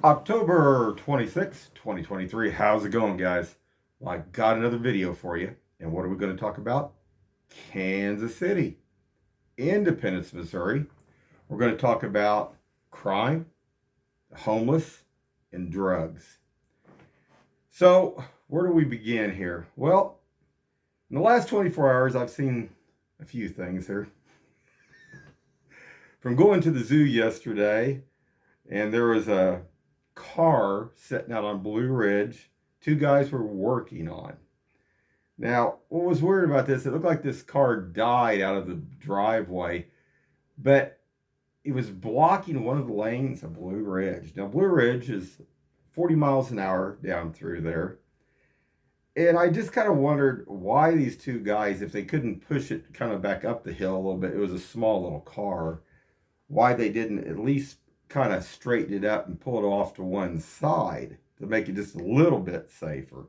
October 26th, 2023. How's it going, guys? Well, I got another video for you. And what are we going to talk about? Kansas City, Independence, Missouri. We're going to talk about crime, homeless, and drugs. So, where do we begin here? Well, in the last 24 hours, I've seen a few things here. From going to the zoo yesterday, and there was a car sitting out on Blue Ridge. Two guys were working on. Now, what was weird about this, it looked like this car died out of the driveway, but it was blocking one of the lanes of Blue Ridge. Now, Blue Ridge is 40 miles an hour down through there. And I just kind of wondered why these two guys, if they couldn't push it kind of back up the hill a little bit, it was a small little car, why they didn't at least kind of straighten it up and pull it off to one side to make it just a little bit safer.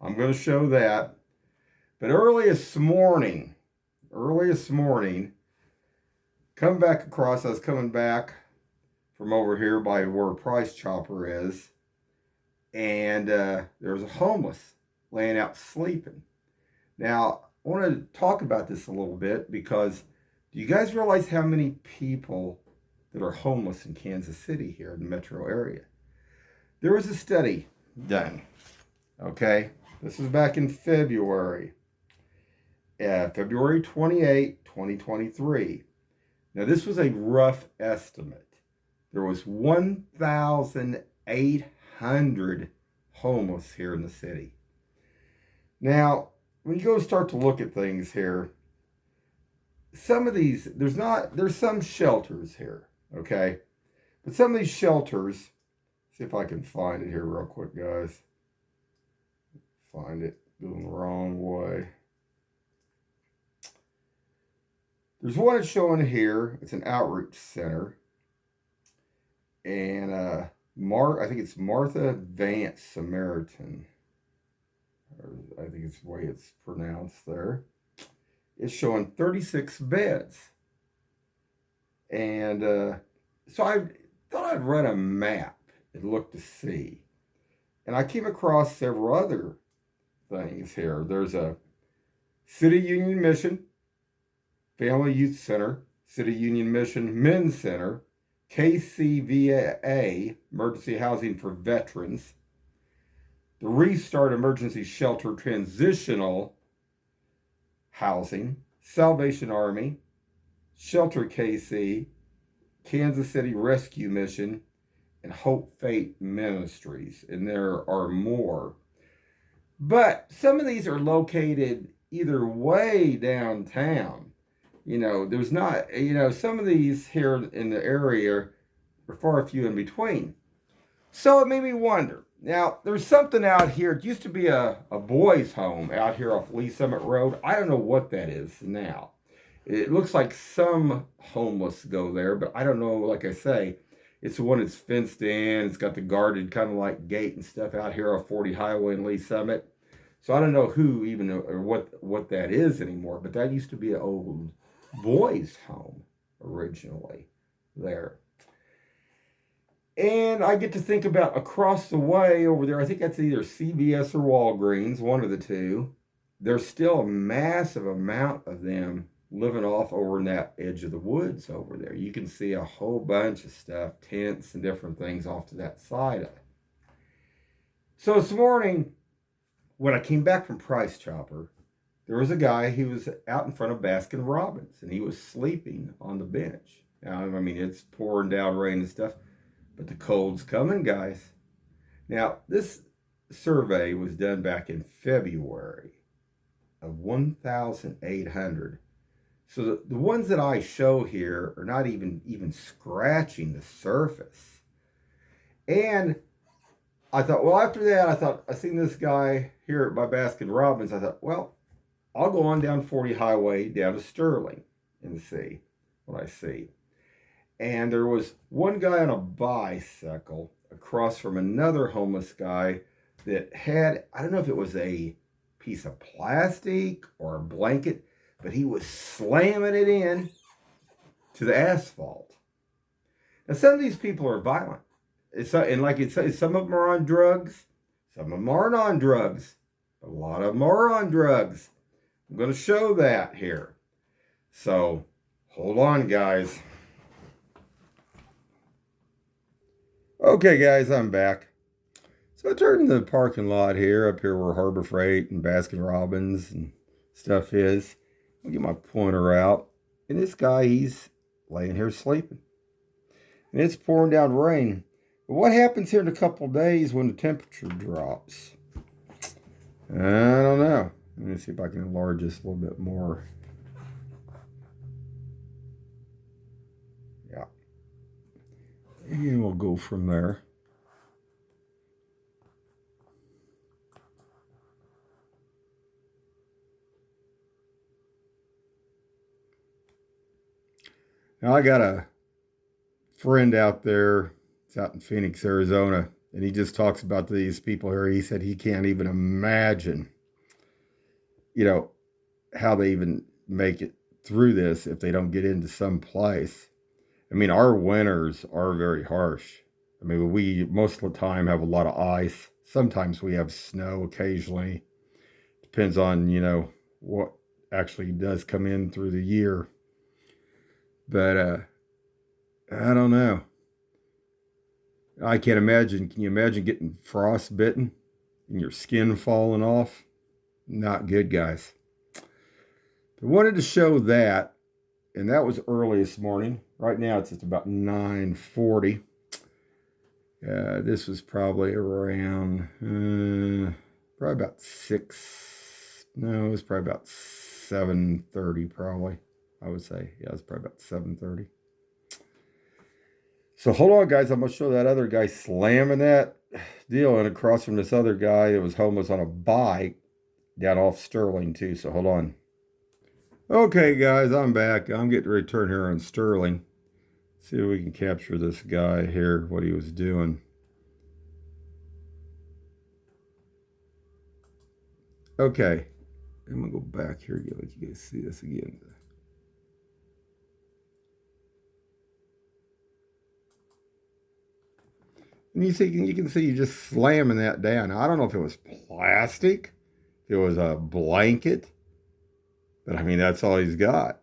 I'm going to show that. But earliest morning, come back across, I was coming back from over here by where Price Chopper is, and there was a homeless laying out sleeping. Now, I want to talk about this a little bit because do you guys realize how many people that are homeless in Kansas City here in the metro area? There was a study done, okay? This was back in February. February 28, 2023. Now, this was a rough estimate. There was 1,800 homeless here in the city. Now, when you go start to look at things here, some of these, there's some shelters here, okay? But some of these shelters, see if I can find it here real quick, guys. Find it, going the wrong way. There's one that's showing here. It's an outreach center. And I think it's Martha Vance Samaritan. I think it's the way it's pronounced there. It's showing 36 beds. And so I thought I'd run a map and look to see. And I came across several other things here. There's a City Union Mission, Family Youth Center, City Union Mission Men's Center, KCVA, Emergency Housing for Veterans, the Restart Emergency Shelter Transitional Housing, Salvation Army, Shelter KC, Kansas City Rescue Mission, and Hope Faith Ministries. And there are more. But some of these are located either way downtown. There's not, some of these here in the area are far few in between. So it made me wonder. Now, there's something out here. It used to be a boys' home out here off Lee Summit Road. I don't know what that is now. It looks like some homeless go there, but I don't know. Like I say, it's the one that's fenced in. It's got the guarded kind of like gate and stuff out here off 40 Highway in Lee Summit. So I don't know who even or what that is anymore, but that used to be an old boys' home originally there. And I get to think about across the way over there, I think that's either CVS or Walgreens, one of the two. There's still a massive amount of them living off over in that edge of the woods over there. You can see a whole bunch of stuff, tents and different things off to that side of it. So this morning, when I came back from Price Chopper, there was a guy, he was out in front of Baskin Robbins, and he was sleeping on the bench. Now, I mean, it's pouring down rain and stuff, but the cold's coming, guys. Now, this survey was done back in February of 1,800. So the ones that I show here are not even scratching the surface. And I thought, well, after that, I seen this guy here by Baskin Robbins. I thought, well, I'll go on down 40 Highway down to Sterling and see what I see. And there was one guy on a bicycle across from another homeless guy that had, I don't know if it was a piece of plastic or a blanket, but he was slamming it in to the asphalt. Now, some of these people are violent. And like it says, some of them are on drugs, some of them aren't on drugs. A lot of them are on drugs. I'm going to show that here. So hold on, guys. Okay, guys, I'm back. So I turned the parking lot here, up here where Harbor Freight and Baskin Robbins and stuff is. I'll get my pointer out. And this guy, he's laying here sleeping. And it's pouring down rain. But what happens here in a couple of days when the temperature drops? I don't know. Let me see if I can enlarge this a little bit more. Yeah. And we'll go from there. Now I got a friend out there. It's out in Phoenix, Arizona, and he just talks about these people here. He said he can't even imagine, you know, how they even make it through this if they don't get into some place. I mean, our winters are very harsh. I mean, we most of the time have a lot of ice. Sometimes we have snow occasionally. Depends on, what actually does come in through the year. But I don't know. I can't imagine. Can you imagine getting frostbitten and your skin falling off? Not good, guys. I wanted to show that, and that was early this morning. Right now it's just about 9:40. This was probably around, probably about 6. No, it was probably about 7:30, probably. I would say, yeah, it was probably about 7:30. So hold on, guys. I'm gonna show that other guy slamming that deal, and across from this other guy that was homeless on a bike down off Sterling too. So hold on. Okay, guys, I'm back. I'm getting ready to turn here on Sterling. See if we can capture this guy here, what he was doing. Okay, I'm gonna go back here again. Let you guys see this again. And you can see just slamming that down. Now, I don't know if it was plastic, if it was a blanket, but I mean that's all he's got.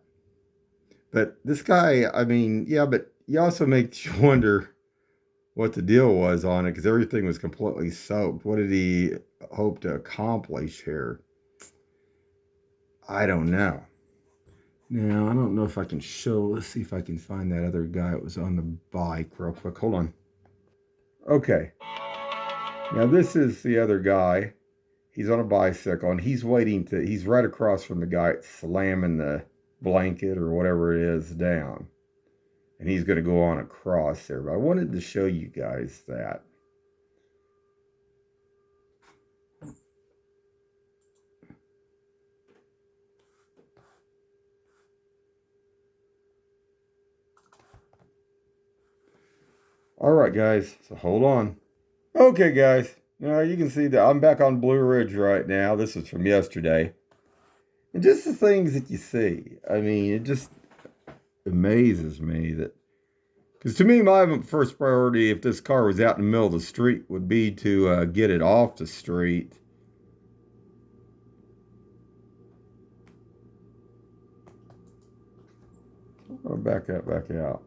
But this guy, I mean, yeah, but he also makes you wonder what the deal was on it because everything was completely soaked. What did he hope to accomplish here? I don't know. Now, I don't know if I can show. Let's see if I can find that other guy that was on the bike real quick. Hold on. Okay. Now, this is the other guy. He's on a bicycle and he's right across from the guy slamming the blanket or whatever it is down. And he's going to go on across there. But I wanted to show you guys that. All right, guys. So hold on. Okay, guys. Now you can see that I'm back on Blue Ridge right now. This is from yesterday. And just the things that you see. I mean, it just amazes me that. Because to me, my first priority, if this car was out in the middle of the street, would be to get it off the street. I'll back that back out.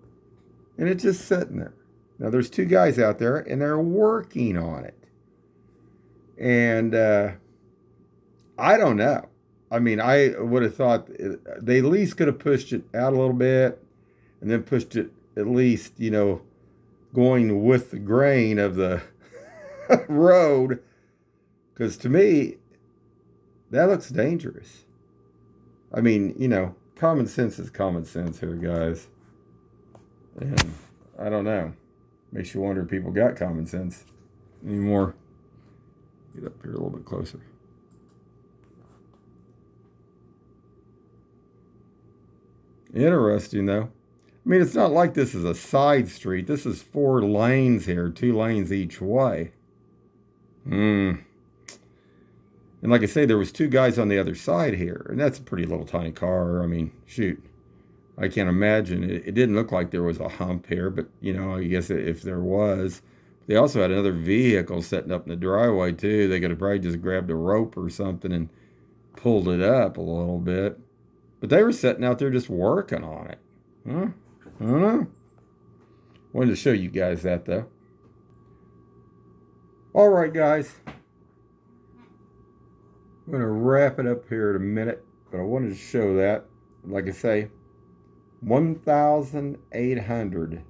And it's just sitting there. Now, there's two guys out there, and they're working on it. And I don't know. I mean, I would have thought they at least could have pushed it out a little bit and then pushed it at least, going with the grain of the road. Because to me, that looks dangerous. I mean, common sense is common sense here, guys. And I don't know. Makes you wonder if people got common sense anymore. Get up here a little bit closer. Interesting, though. I mean, it's not like this is a side street. This is 4 lanes here, 2 lanes each way. And like I say, there was 2 guys on the other side here, and that's a pretty little tiny car. I mean, shoot. I can't imagine. It didn't look like there was a hump here, but, I guess if there was, They also had another vehicle setting up in the driveway too. They could have probably just grabbed a rope or something and pulled it up a little bit. But they were sitting out there just working on it. Huh? I don't know. Wanted to show you guys that though. All right, guys. I'm going to wrap it up here in a minute, but I wanted to show that. Like I say, 1,800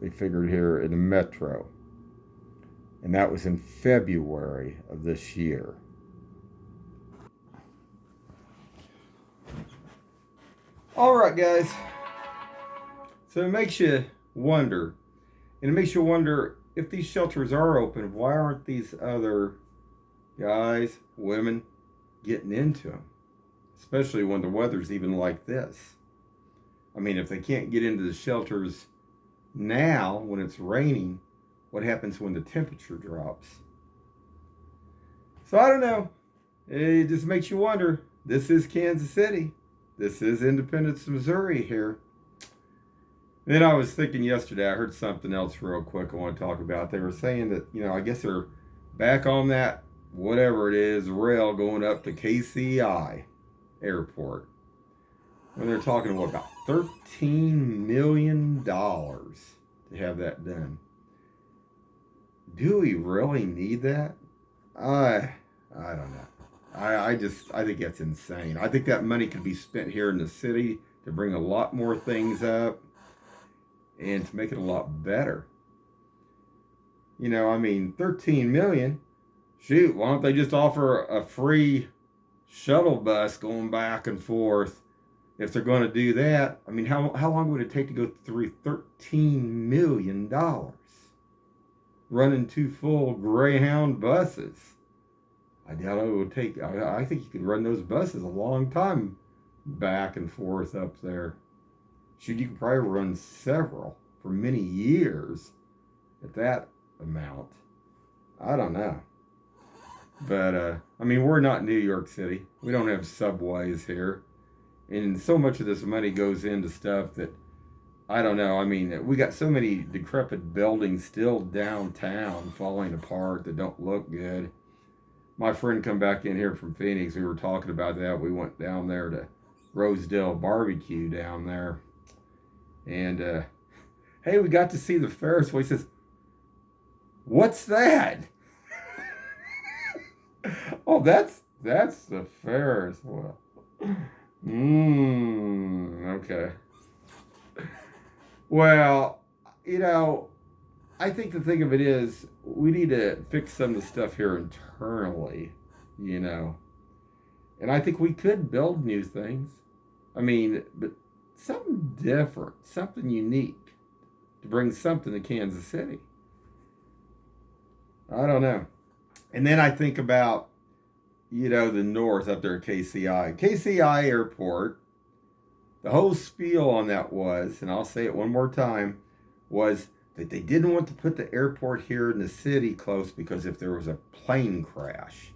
they figured here in the metro. And that was in February of this year. All right, guys. So it makes you wonder. And it makes you wonder, if these shelters are open, why aren't these other guys, women getting into them? Especially when the weather's even like this. I mean, if they can't get into the shelters now when it's raining, what happens when the temperature drops? So I don't know. It just makes you wonder. This is Kansas City. This is Independence, Missouri here. Then I was thinking yesterday, I heard something else real quick I want to talk about. They were saying that, I guess they're back on that, whatever it is, rail going up to KCI Airport. And they're talking about $13 million to have that done. Do we really need that? I don't know. I think that's insane. I think that money could be spent here in the city to bring a lot more things up and to make it a lot better. 13 million. Shoot, why don't they just offer a free shuttle bus going back and forth if they're going to do that? I mean, how long would it take to go through $13 million? Running 2 full Greyhound buses. I doubt it would take, I think you could run those buses a long time back and forth up there. Shoot, you could probably run several for many years at that amount. I don't know. But, we're not New York City. We don't have subways here. And so much of this money goes into stuff that, I don't know. We got so many decrepit buildings still downtown falling apart that don't look good. My friend come back in here from Phoenix. We were talking about that. We went down there to Rosedale Barbecue down there. And, hey, we got to see the Ferris wheel. He says, "What's that?" Oh, that's the Ferris wheel. Okay. Well, I think the thing of it is we need to fix some of the stuff here internally, And I think we could build new things. But something different, something unique to bring something to Kansas City. I don't know. And then I think about, the north up there at KCI. KCI Airport, the whole spiel on that was, and I'll say it one more time, was that they didn't want to put the airport here in the city close because if there was a plane crash.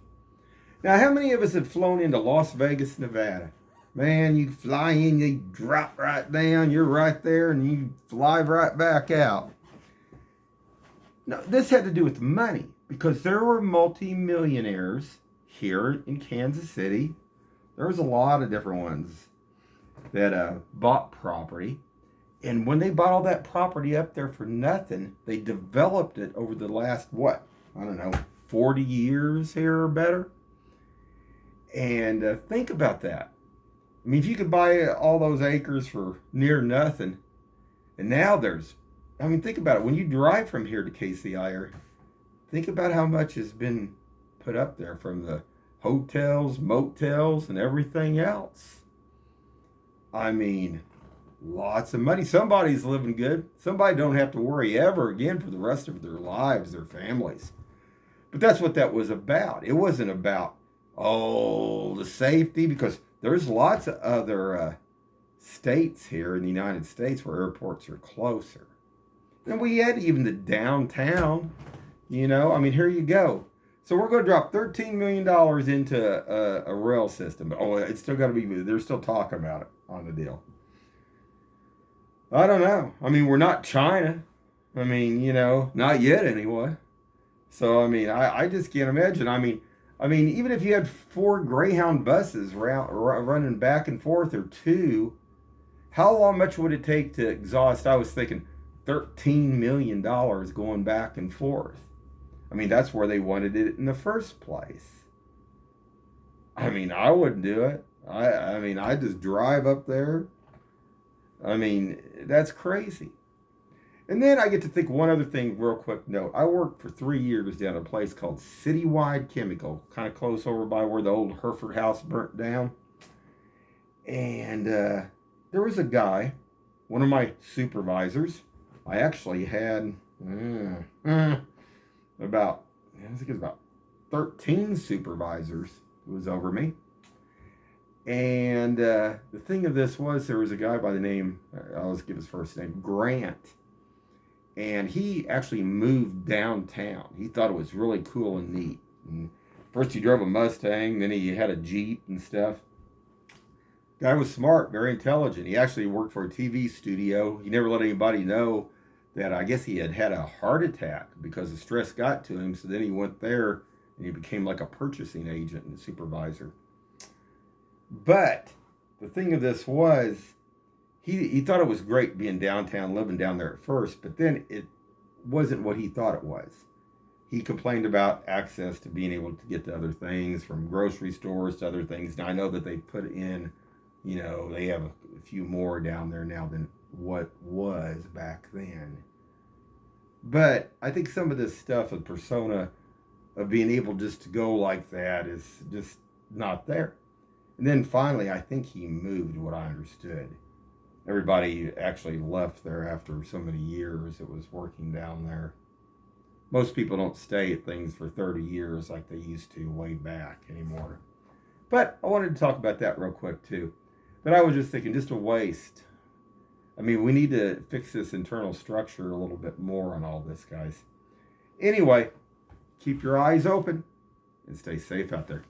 Now, how many of us have flown into Las Vegas, Nevada? Man, you fly in, you drop right down, you're right there, and you fly right back out. Now, this had to do with money because there were multi-millionaires here in Kansas City. There was a lot of different ones that bought property. And when they bought all that property up there for nothing, they developed it over the last, 40 years here or better. And think about that. If you could buy all those acres for near nothing, and now think about it. When you drive from here to KCI, think about how much has been put up there from the hotels, motels, and everything else. Lots of money. Somebody's living good. Somebody don't have to worry ever again for the rest of their lives, their families. But that's what that was about. It wasn't about, the safety, because there's lots of other states here in the United States where airports are closer. And we had even the downtown, here you go. So we're going to drop $13 million into a rail system. Oh, it's still got to be, they're still talking about it on the deal. I don't know. We're not China. I mean, not yet anyway. So I mean, I just can't imagine. I mean, even if you had four Greyhound buses running back and forth or two, how long much would it take to exhaust? I was thinking $13 million going back and forth. I mean, that's where they wanted it in the first place. I mean, I wouldn't do it. I mean, I just drive up there. I mean, that's crazy. And then I get to think one other thing, real quick note. I worked for 3 years down at a place called Citywide Chemical, kind of close over by where the old Hereford house burnt down. And there was a guy, one of my supervisors. I actually had about, I think it was about 13 supervisors who was over me. And the thing of this was, there was a guy by the name, I'll just give his first name, Grant. And he actually moved downtown. He thought it was really cool and neat. And first he drove a Mustang, then he had a Jeep and stuff. Guy was smart, very intelligent. He actually worked for a TV studio. He never let anybody know that I guess he had a heart attack because the stress got to him. So then he went there and he became like a purchasing agent and supervisor. But the thing of this was, he thought it was great being downtown, living down there at first, but then it wasn't what he thought it was. He complained about access to being able to get to other things, from grocery stores to other things. Now I know that they put in, they have a few more down there now than what was back then. But I think some of this stuff with persona of being able just to go like that is just not there. And then finally, I think he moved, what I understood. Everybody actually left there after so many years it was working down there. Most people don't stay at things for 30 years like they used to way back anymore. But I wanted to talk about that real quick too. But I was just thinking, just a waste. I mean, we need to fix this internal structure a little bit more on all this, guys. Anyway, keep your eyes open and stay safe out there.